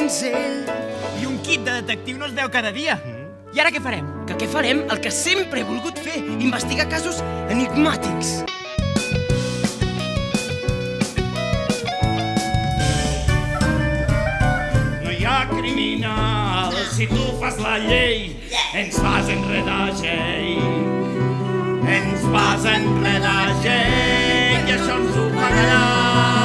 pinzell. I un kit de detectiu no es veu cada dia. I ara què farem? Que què farem? El que sempre he volgut fer, investigar casos enigmàtics. No hi ha criminal si tu fas la llei. Ens vas enredar, Jake. Ens vas enredar, Jake, i això ens ho pagaràs.